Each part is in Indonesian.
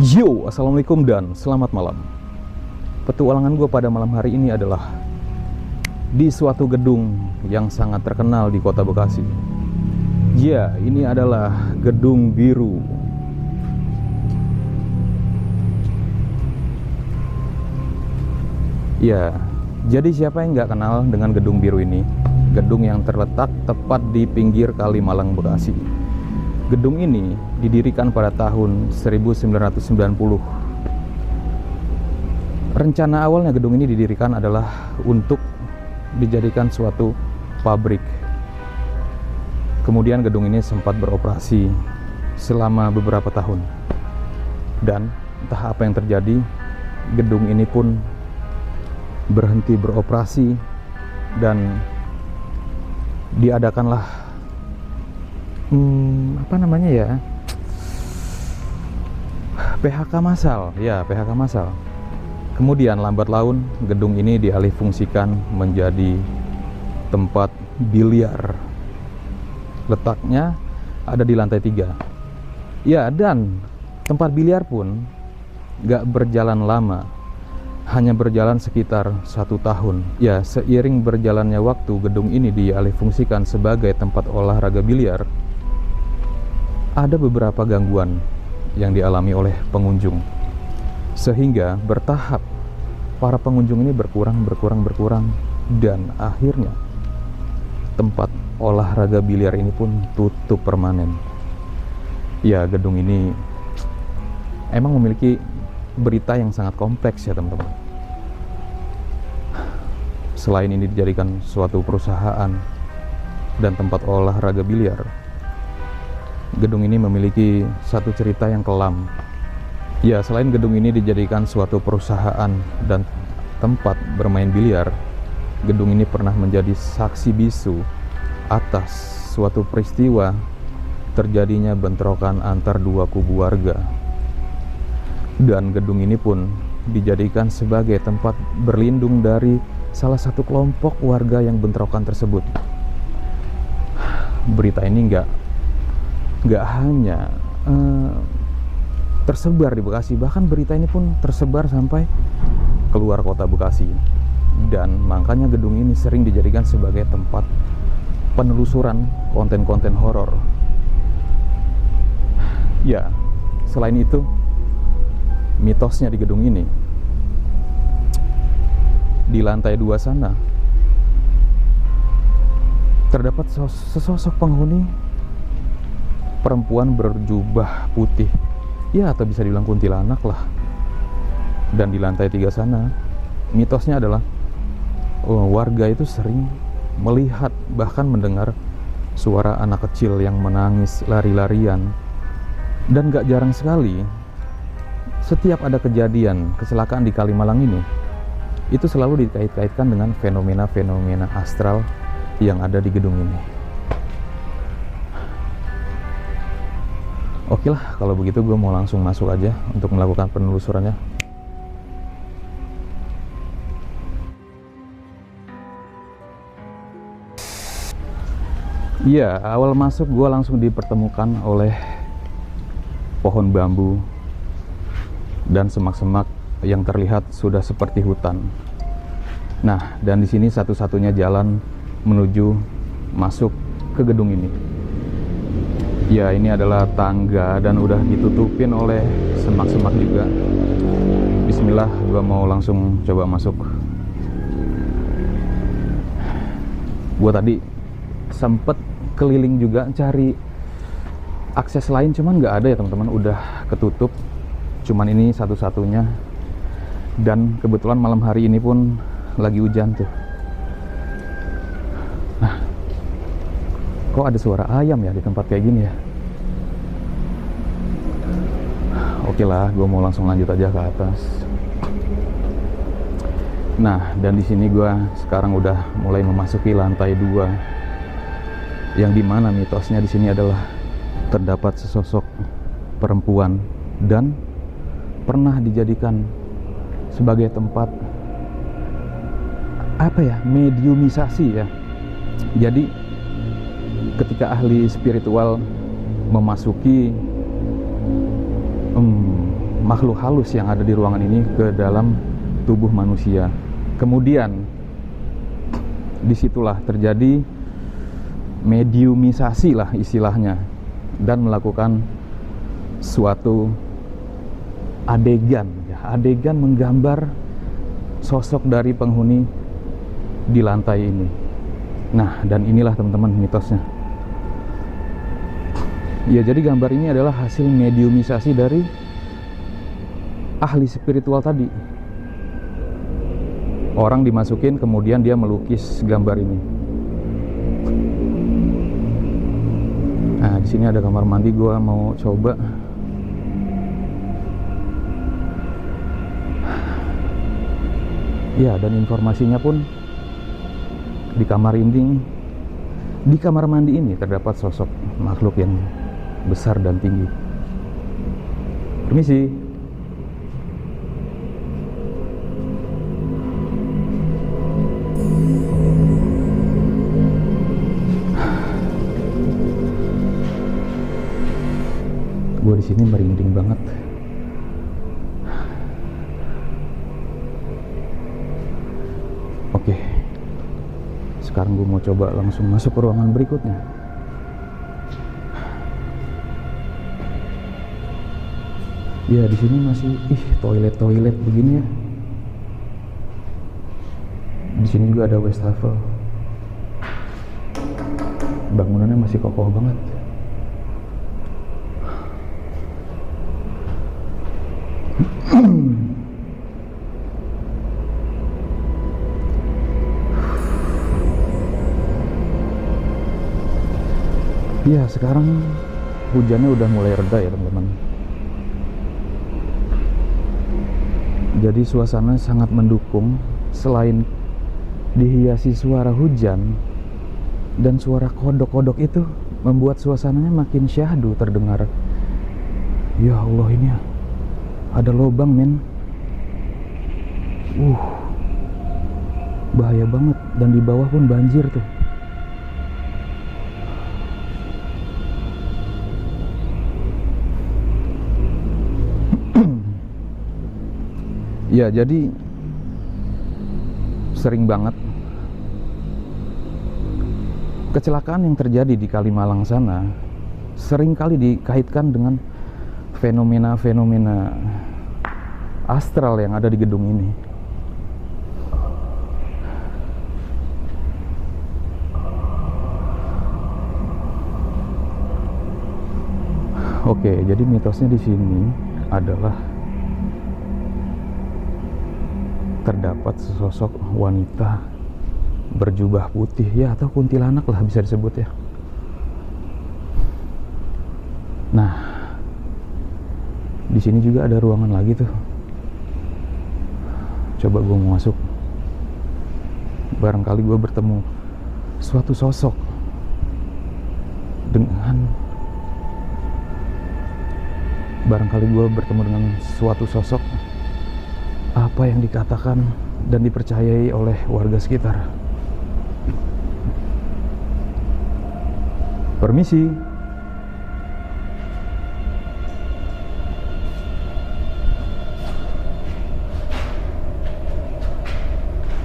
Yo, assalamualaikum dan selamat malam. Petualangan gue pada malam hari ini adalah di suatu gedung yang sangat terkenal di kota Bekasi. Ya, ini adalah Gedung Biru. Ya, jadi siapa yang nggak kenal dengan Gedung Biru ini? Gedung yang terletak tepat di pinggir Kalimalang, Bekasi. Gedung ini didirikan pada tahun 1990. Rencana awalnya gedung ini didirikan adalah untuk dijadikan suatu pabrik. Kemudian gedung ini sempat beroperasi selama beberapa tahun. Dan entah apa yang terjadi, gedung ini pun berhenti beroperasi dan diadakanlah PHK massal. Ya, PHK massal. Kemudian lambat laun gedung ini dialihfungsikan menjadi tempat biliar. Letaknya ada di lantai 3. Ya, dan tempat biliar pun gak berjalan lama, hanya berjalan sekitar 1 tahun. Ya, seiring berjalannya waktu, gedung ini dialihfungsikan sebagai tempat olahraga biliar. Ada beberapa gangguan yang dialami oleh pengunjung, sehingga bertahap para pengunjung ini berkurang, dan akhirnya tempat olahraga biliar ini pun tutup permanen. Ya, gedung ini emang memiliki berita yang sangat kompleks ya teman-teman. Selain ini dijadikan suatu perusahaan dan tempat olahraga biliar, gedung ini memiliki satu cerita yang kelam. Ya, selain gedung ini dijadikan suatu perusahaan dan tempat bermain biliar, gedung ini pernah menjadi saksi bisu atas suatu peristiwa terjadinya bentrokan antar dua kubu warga. Dan gedung ini pun dijadikan sebagai tempat berlindung dari salah satu kelompok warga yang bentrokan tersebut. Berita ini nggak hanya tersebar di Bekasi, bahkan berita ini pun tersebar sampai keluar kota Bekasi. Dan makanya gedung ini sering dijadikan sebagai tempat penelusuran konten-konten horor. Ya, selain itu, mitosnya di gedung ini, di lantai 2 sana terdapat sesosok penghuni perempuan berjubah putih, ya, atau bisa dibilang kuntilanak lah. Dan di lantai 3 sana, mitosnya adalah warga itu sering melihat, bahkan mendengar suara anak kecil yang menangis lari-larian. Dan gak jarang sekali, setiap ada kejadian kecelakaan di Kalimalang ini, itu selalu dikait-kaitkan dengan fenomena-fenomena astral yang ada di gedung ini. Oke lah, kalau begitu gue mau langsung masuk aja untuk melakukan penelusurannya. Iya, awal masuk gue langsung dipertemukan oleh pohon bambu dan semak-semak yang terlihat sudah seperti hutan. Nah, dan di sini satu-satunya jalan menuju masuk ke gedung ini. Ya, ini adalah tangga dan udah ditutupin oleh semak-semak juga. Bismillah, gua mau langsung coba masuk. Gua tadi sempet keliling juga cari akses lain, cuman nggak ada ya teman-teman, udah ketutup. Cuman ini satu-satunya. Dan kebetulan malam hari ini pun lagi hujan tuh. Nah, kok ada suara ayam ya di tempat kayak gini ya? Oke lah, gue mau langsung lanjut aja ke atas. Nah, dan di sini gue sekarang udah mulai memasuki lantai 2, yang dimana mitosnya di sini adalah terdapat sesosok perempuan dan pernah dijadikan sebagai tempat mediumisasi ya. Jadi ketika ahli spiritual memasuki makhluk halus yang ada di ruangan ini ke dalam tubuh manusia. Kemudian disitulah terjadi mediumisasi lah istilahnya, dan melakukan suatu adegan, adegan menggambar sosok dari penghuni di lantai ini. Nah, dan inilah teman-teman mitosnya. Ya, jadi gambar ini adalah hasil mediumisasi dari ahli spiritual tadi. Orang dimasukin, kemudian dia melukis gambar ini. Nah, di sini ada kamar mandi, gua mau coba. Ya, dan informasinya pun di kamar mandi ini terdapat sosok makhluk yang besar dan tinggi. Permisi. Gue di sini merinding banget. Oke. Sekarang gue mau coba langsung masuk ke ruangan berikutnya. Ya, di sini masih toilet begini ya. Di sini juga ada wastafel. Bangunannya masih kokoh banget. Ya, sekarang hujannya udah mulai reda ya teman-teman. Jadi suasana sangat mendukung. Selain dihiasi suara hujan dan suara kodok-kodok itu membuat suasananya makin syahdu terdengar. Ya Allah, ini ada lubang, men. Bahaya banget. Dan di bawah pun banjir tuh. Ya, jadi sering banget kecelakaan yang terjadi di Kalimalang sana sering kali dikaitkan dengan fenomena-fenomena astral yang ada di gedung ini. Oke, jadi mitosnya di sini adalah terdapat sesosok wanita berjubah putih, ya, atau kuntilanak lah bisa disebut ya. Nah, di sini juga ada ruangan lagi tuh. Coba gue mau masuk. Barangkali gue bertemu suatu sosok dengan suatu sosok apa yang dikatakan dan dipercayai oleh warga sekitar. Permisi.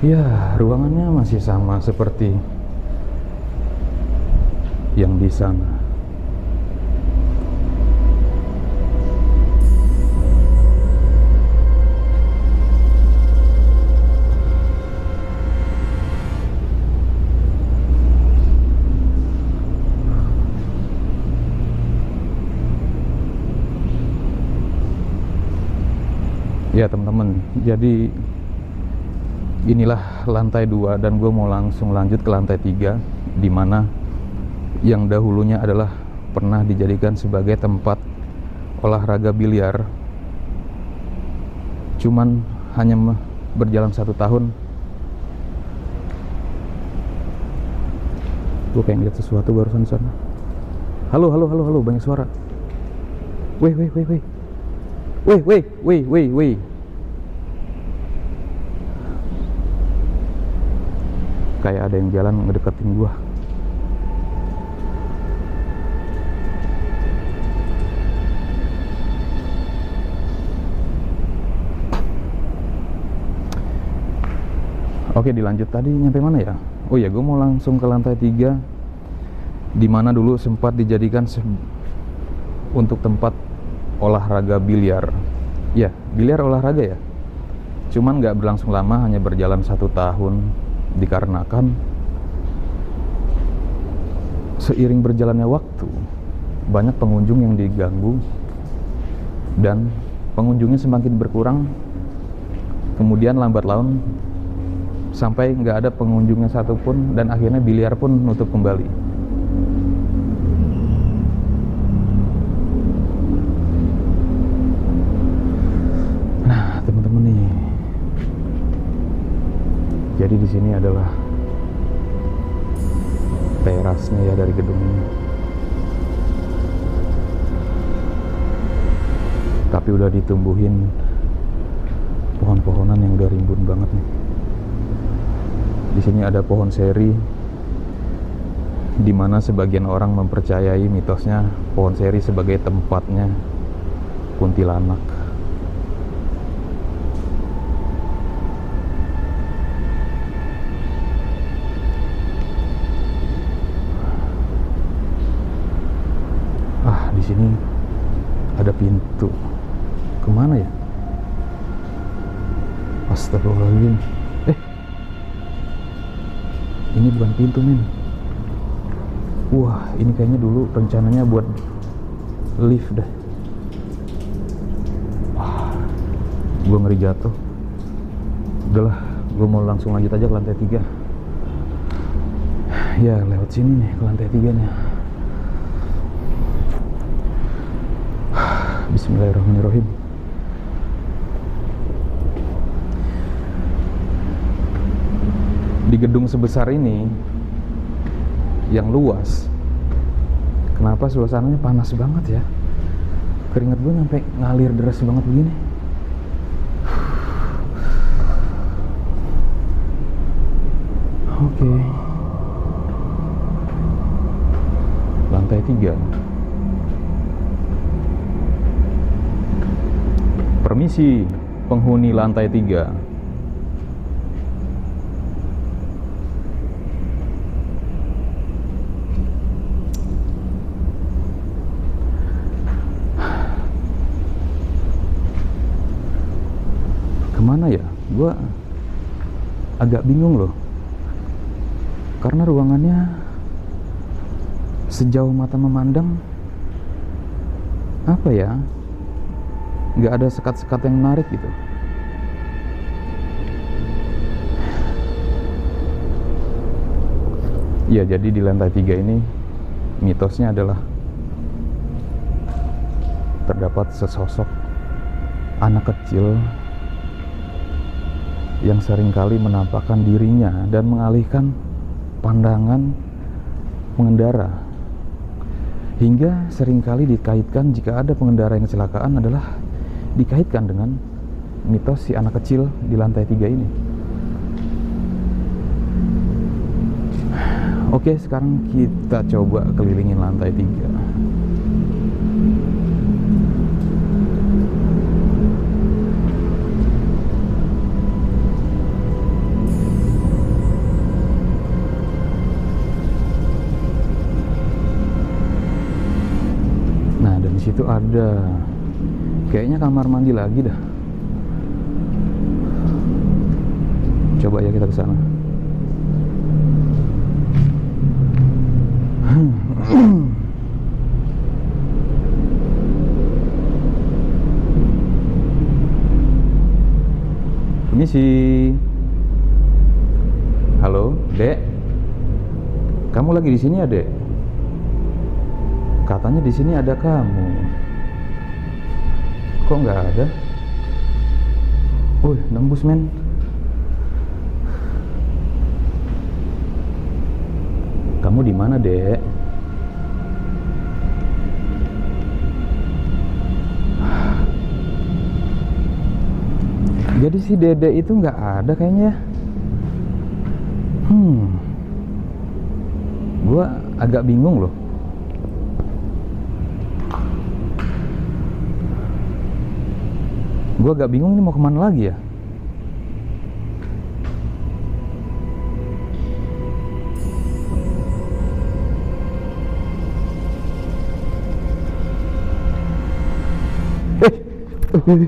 Ya, ruangannya masih sama seperti yang di sana. Ya teman-teman, jadi inilah lantai 2 dan gue mau langsung lanjut ke lantai 3, di mana yang dahulunya adalah pernah dijadikan sebagai tempat olahraga biliar. Cuman hanya berjalan 1 tahun. Gue kayak ngeliat sesuatu barusan sana. Halo, banyak suara. Weh. Kayak ada yang jalan ngedeketin gua. Oke, dilanjut tadi nyampe mana ya? Oh ya, gue mau langsung ke lantai 3, di mana dulu sempat dijadikan untuk tempat olahraga biliar. Ya, biliar olahraga ya. Cuman nggak berlangsung lama, hanya berjalan 1 tahun, dikarenakan seiring berjalannya waktu banyak pengunjung yang diganggu dan pengunjungnya semakin berkurang. Kemudian lambat laun sampai nggak ada pengunjungnya satupun, dan akhirnya biliar pun nutup kembali. Nah, teman-teman nih, jadi di sini adalah terasnya ya dari gedung ini. Tapi udah ditumbuhin pohon-pohonan yang udah rimbun banget nih. Di sini ada pohon seri, di mana sebagian orang mempercayai mitosnya pohon seri sebagai tempatnya kuntilanak. Di sini ada pintu. Kemana ya? Astagfirullahaladzim. Ini bukan pintu, men. Wah, ini kayaknya dulu rencananya buat lift dah. Wah, gue ngeri jatuh. Udahlah, gue mau langsung lanjut aja ke lantai 3. Ya, lewat sini nih ke lantai 3-nya. Bismillahirrahmanirrahim. Di gedung sebesar ini yang luas, kenapa suasananya panas banget ya? Keringat gue sampai ngalir deras banget begini. Oke. Lantai 3. Permisi, penghuni lantai 3. Kemana ya? Gua agak bingung loh, karena ruangannya sejauh mata memandang, apa ya, nggak ada sekat-sekat yang menarik gitu. Ya, jadi di lantai 3 ini mitosnya adalah terdapat sesosok anak kecil yang seringkali menampakkan dirinya dan mengalihkan pandangan pengendara, hingga seringkali dikaitkan jika ada pengendara yang kecelakaan adalah dikaitkan dengan mitos si anak kecil di lantai 3 ini. Oke, sekarang kita coba kelilingin lantai 3. Nah, dan di situ ada kayaknya kamar mandi lagi dah. Coba ya kita ke sana. Permisi. Halo, Dek. Kamu lagi di sini ya, Dek? Katanya di sini ada kamu. Kok nggak ada? Wih, nembus, men. Kamu di mana, Dek? Jadi si Dede itu nggak ada kayaknya. Gua agak bingung loh. Gua agak bingung ini mau kemana lagi ya. Kayak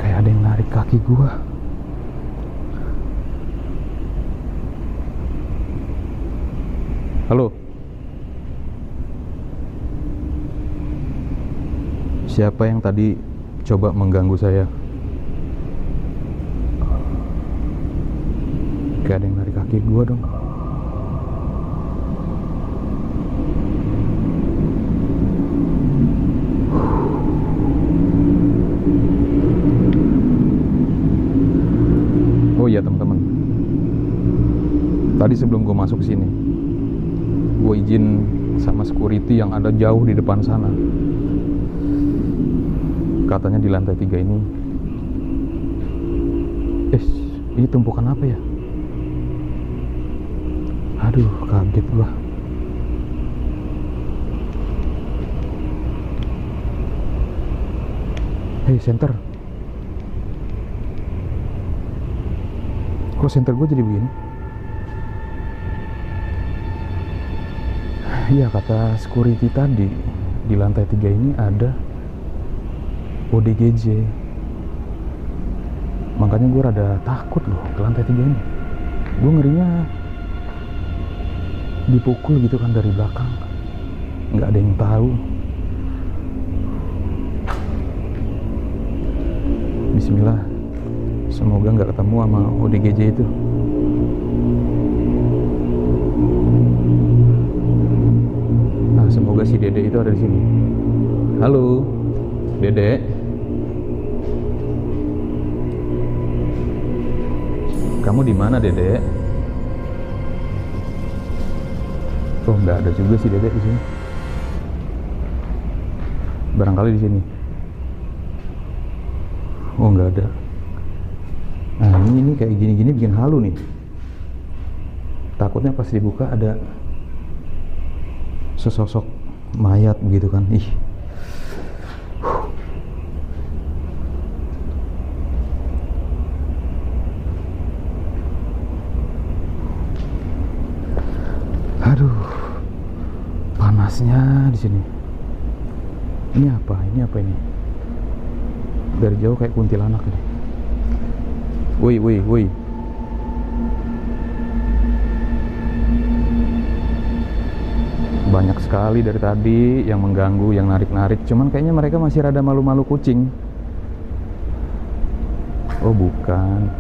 ada yang narik kaki gua. Halo. Siapa yang tadi coba mengganggu saya? Kayak ada yang narik kaki gua dong. Oh iya teman-teman, tadi sebelum gue masuk sini, gue izin sama security yang ada jauh di depan sana. Katanya di lantai 3 ini, ini tumpukan apa ya? Aduh, kaget gua. Hey, center. Kok center gue jadi begini? Iya, kata security tadi, di lantai 3 ini ada ODGJ. Makanya gue rada takut loh ke lantai 3 ini. Gue ngerinya dipukul gitu kan dari belakang. Nggak ada yang tahu. Bismillah, semoga nggak ketemu sama ODGJ itu. Nah, semoga si Dede itu ada di sini. Halo, Dede. Kamu di mana, Dede? Oh, nggak ada juga si Dede di sini. Barangkali di sini. Oh, nggak ada. Nah, ini kayak gini-gini bikin halu nih. Takutnya pas dibuka ada sesosok mayat begitu kan. Ih. Aduh, panasnya di sini. Ini apa? Ini apa ini? Dari jauh kayak kuntilanak ini. Woi, woi, woi. Banyak sekali dari tadi yang mengganggu, yang narik-narik. Cuman kayaknya mereka masih rada malu-malu kucing. Oh, bukan.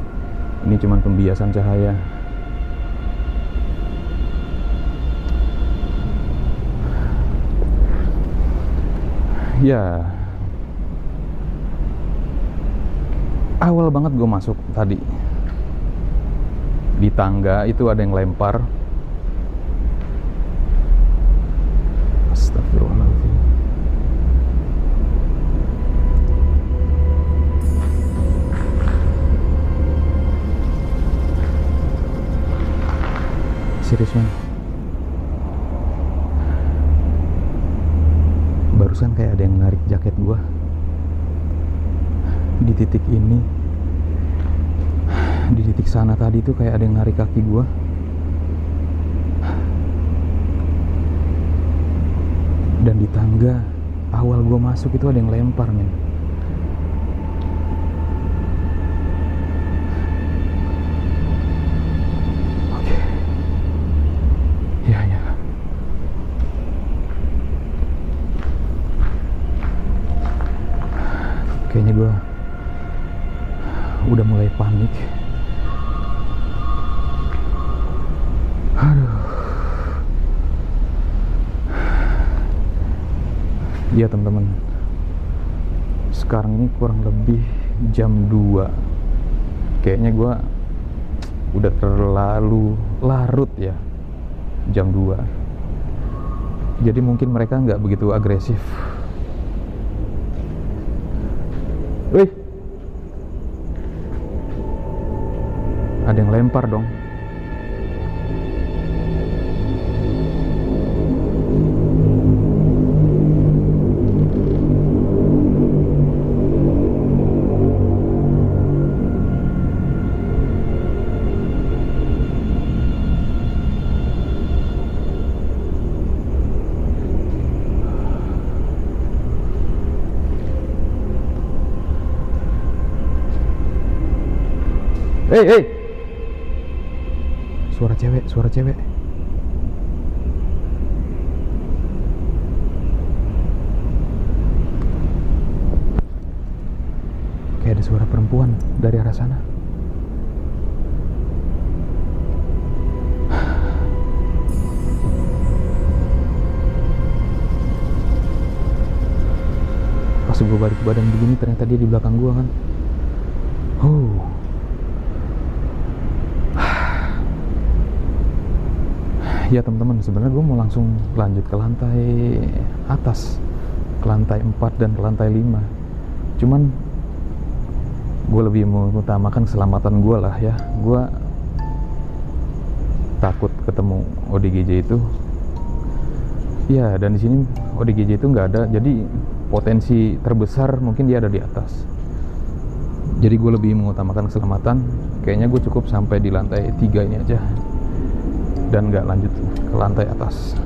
Ini cuman pembiasan cahaya. Ya, awal banget gue masuk tadi di tangga itu ada yang lempar. Astagfirullahaladzim. Serius man, barusan kayak ada yang narik jaket gua di titik ini. Di titik sana tadi tuh kayak ada yang narik kaki gua. Dan di tangga awal gua masuk itu ada yang lempar, men. Oke. Ya, ya. Kayaknya gua udah mulai panik. Aduh. Iya teman-teman, sekarang ini kurang lebih jam 2. Kayaknya gue udah terlalu larut ya, jam 2. Jadi mungkin mereka nggak begitu agresif. Wih, ada yang lempar dong. Hei, suara cewek, suara cewek. Kayak ada suara perempuan dari arah sana. Pas gue balik badan begini, ternyata dia di belakang gue kan. Ya teman-teman, sebenarnya gue mau langsung lanjut ke lantai atas, ke lantai 4 dan ke lantai 5. Cuman gue lebih mengutamakan keselamatan gue lah ya. Gue takut ketemu ODGJ itu. Ya, dan di sini ODGJ itu nggak ada, jadi potensi terbesar mungkin dia ada di atas. Jadi gue lebih mengutamakan keselamatan. Kayaknya gue cukup sampai di lantai 3 ini aja dan nggak lanjut ke lantai atas.